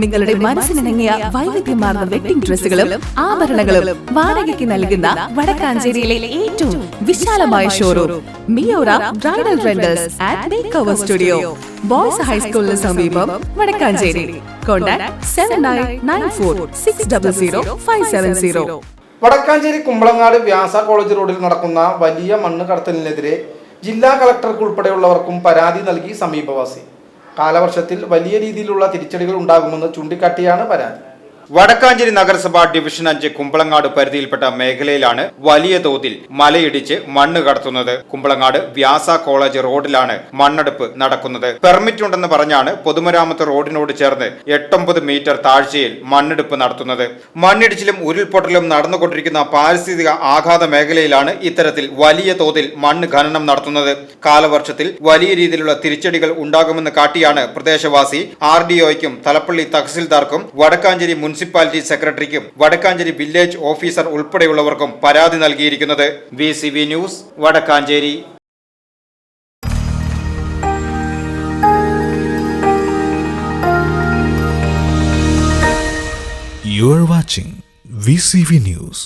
നിങ്ങളുടെ മനസ്സിനിണങ്ങിയ വൈവിധ്യമാർന്ന വെഡിംഗ് ഡ്രസ്സുകളും ആഭരണങ്ങളും വാടകയ്ക്ക് നൽകുന്ന വടക്കാഞ്ചേരിയിലെ ഏറ്റവും വിശാലമായ showroom Miora bridal rentals and make over studio, boys ഹൈസ്കൂളിന് സമീപം, വടക്കാഞ്ചേരി. കോൺടാക്ട് 7994600570. വടക്കാഞ്ചേരി കുമ്പളങ്ങാട് വ്യാസ കോളേജ് റോഡിൽ നടക്കുന്ന വലിയ മണ്ണ് കടത്തലിനെതിരെ ജില്ലാ കളക്ടർക്ക് ഉൾപ്പെടെയുള്ളവർക്കും പരാതി നൽകി സമീപവാസി. കാലവർഷത്തിൽ വലിയ രീതിയിലുള്ള തിരിച്ചടികൾ ഉണ്ടാകുമെന്ന് ചൂണ്ടിക്കാട്ടിയാണ് പരാതി. വടക്കാഞ്ചേരി നഗരസഭ ഡിവിഷൻ 5 കുമ്പളങ്ങാട് പരിധിയിൽപ്പെട്ട മേഖലയിലാണ് വലിയ തോതിൽ മലയിടിച്ച് മണ്ണ് കടത്തുന്നത്. കുമ്പളങ്ങാട് വ്യാസ കോളേജ് റോഡിലാണ് മണ്ണെടുപ്പ് നടക്കുന്നത്. പെർമിറ്റ് ഉണ്ടെന്ന് പറഞ്ഞാണ് പൊതുമരാമത്ത് റോഡിനോട് ചേർന്ന് 8-9 മീറ്റർ താഴ്ചയിൽ മണ്ണെടുപ്പ് നടത്തുന്നത്. മണ്ണിടിച്ചിലും ഉരുൾപൊട്ടലും നടന്നുകൊണ്ടിരിക്കുന്ന പാരിസ്ഥിതിക ആഘാത മേഖലയിലാണ് ഇത്തരത്തിൽ വലിയ തോതിൽ മണ്ണ് ഖനനം നടത്തുന്നത്. കാലവർഷത്തിൽ വലിയ രീതിയിലുള്ള തിരിച്ചടികൾ ഉണ്ടാകുമെന്ന് കാട്ടിയാണ് പ്രദേശവാസി RDOയ്ക്കും തലപ്പള്ളി തഹസിൽദാർക്കും വടക്കാഞ്ചേരി മുനിസിപ്പാലിറ്റി സെക്രട്ടറിക്കും വടക്കാഞ്ചേരി വില്ലേജ് ഓഫീസർ ഉൾപ്പെടെയുള്ളവർക്കും പരാതി നൽകിയിരിക്കുന്നത്. VCV news, Vadakkanchery. You are watching VCV News.